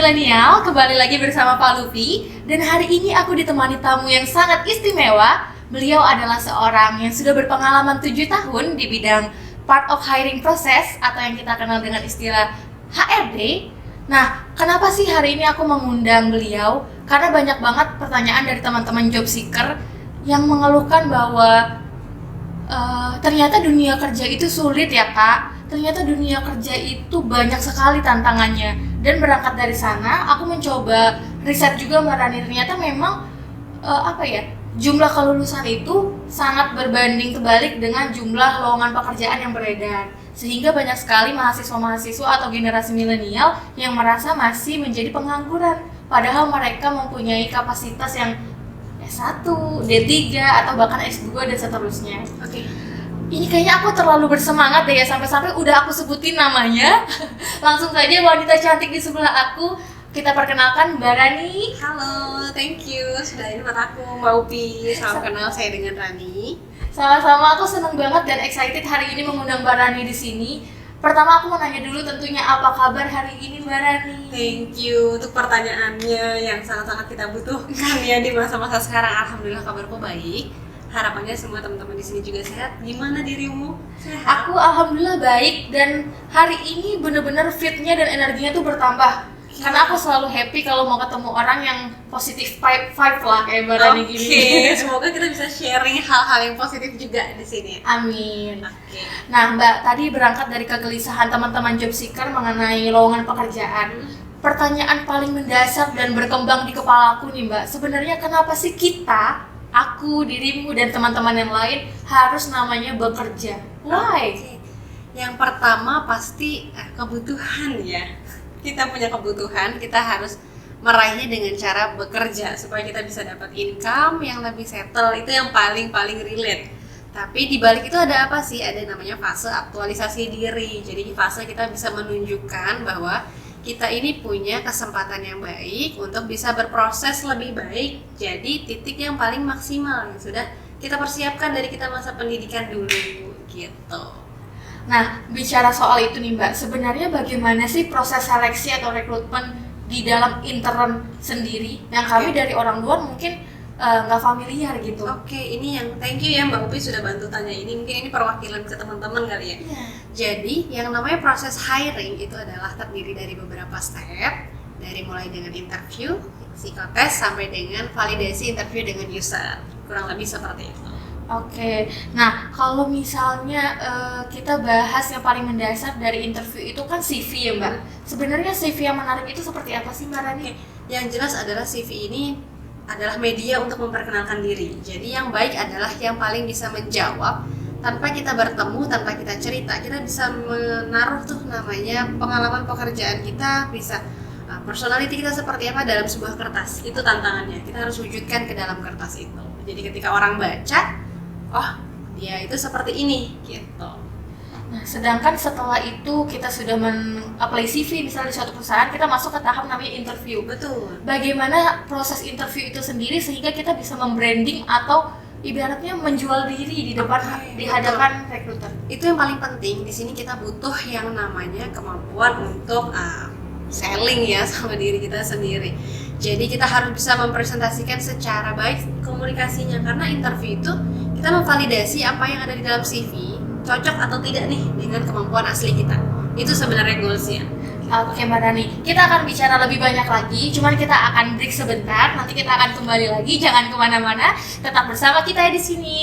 Milenial, kembali lagi bersama Pak Luffy. Dan hari ini aku ditemani tamu yang sangat istimewa. Beliau adalah seorang yang sudah berpengalaman 7 tahun di bidang part of hiring process atau yang kita kenal dengan istilah HRD. Nah, kenapa sih hari ini aku mengundang beliau? Karena banyak banget pertanyaan dari teman-teman job seeker yang mengeluhkan bahwa ternyata dunia kerja itu sulit ya Kak. Ternyata dunia kerja itu banyak sekali tantangannya. Dan berangkat dari sana, aku mencoba riset juga Mbak Rani. Ternyata memang jumlah kelulusan itu sangat berbanding terbalik dengan jumlah lowongan pekerjaan yang beredar. Sehingga banyak sekali mahasiswa-mahasiswa atau generasi milenial yang merasa masih menjadi pengangguran. Padahal mereka mempunyai kapasitas yang S1, D3, atau bahkan S2 dan seterusnya. Oke. Ini kayaknya aku terlalu bersemangat deh ya, sampai-sampai udah aku sebutin namanya. Langsung saja wanita cantik di sebelah aku, kita perkenalkan Mbak Rani. Halo, thank you sudah invite aku Mbak Upi. Salam kenal, saya dengan Rani. Sama-sama, aku seneng banget dan excited hari ini mengundang Mbak Rani di sini. Pertama aku mau nanya dulu tentunya apa kabar hari ini Mbak Rani? Thank you untuk pertanyaannya yang sangat-sangat kita butuhkan ya di masa-masa sekarang. Alhamdulillah kabarku baik. Harapannya semua teman-teman di sini juga sehat. Gimana dirimu? Sehat? Aku alhamdulillah baik dan hari ini bener-bener fitnya dan energinya tuh bertambah. Karena aku selalu happy kalau mau ketemu orang yang positif vibe lah kayak Mbak Rani gini. Oke, semoga kita bisa sharing hal-hal yang positif juga di sini. Amin. Oke. Nah Mbak, tadi berangkat dari kegelisahan teman-teman job seeker mengenai lowongan pekerjaan. Pertanyaan paling mendasar dan berkembang di kepala aku nih Mbak, sebenarnya kenapa sih kita, aku, dirimu, dan teman-teman yang lain harus namanya bekerja? Why? Oke. Yang pertama pasti kebutuhan ya. Kita punya kebutuhan, kita harus meraihnya dengan cara bekerja supaya kita bisa dapat income yang lebih settle. Itu yang paling relate. Tapi di balik itu ada apa sih? Ada namanya fase aktualisasi diri. Jadi di fase kita bisa menunjukkan bahwa kita ini punya kesempatan yang baik untuk bisa berproses lebih baik. Jadi titik yang paling maksimal yang sudah kita persiapkan dari kita masa pendidikan dulu gitu. Nah, bicara soal itu nih Mbak, sebenarnya bagaimana sih proses seleksi atau rekrutmen di dalam intern sendiri yang kami dari orang luar mungkin nggak familiar gitu. Oke, ini yang thank you ya Mbak Upi sudah bantu tanya ini. Mungkin ini perwakilan ke teman-teman kali ya. Iya. Jadi, yang namanya proses hiring itu adalah terdiri dari beberapa step, dari mulai dengan interview, psikotes, sampai dengan validasi interview dengan user. Kurang lebih seperti itu. Oke, nah kalau misalnya kita bahas yang paling mendasar dari interview itu kan CV ya Mbak. Sebenarnya CV yang menarik itu seperti apa sih Mbak Rani? Yang jelas adalah CV ini adalah media untuk memperkenalkan diri. Jadi yang baik adalah yang paling bisa menjawab tanpa kita bertemu, tanpa kita cerita. Kita bisa menaruh tuh namanya pengalaman pekerjaan kita, bisa personality kita seperti apa dalam sebuah kertas. Itu tantangannya, kita harus wujudkan ke dalam kertas itu. Jadi ketika orang baca, oh dia itu seperti ini gitu. Nah, sedangkan setelah itu kita sudah men-apply CV misalnya di suatu perusahaan, kita masuk ke tahap namanya interview. Betul. Bagaimana proses interview itu sendiri sehingga kita bisa membranding atau ibaratnya menjual diri di depan di hadapan rekruter? Itu yang paling penting. Di sini kita butuh yang namanya kemampuan untuk selling ya sama diri kita sendiri. Jadi kita harus bisa mempresentasikan secara baik komunikasinya, karena interview itu kita memvalidasi apa yang ada di dalam CV cocok atau tidak nih dengan kemampuan asli kita. Itu sebenarnya goalsnya. Oke Mbak Rani, kita akan bicara lebih banyak lagi, cuman kita akan break sebentar, nanti kita akan kembali lagi, jangan kemana-mana, tetap bersama kita di sini.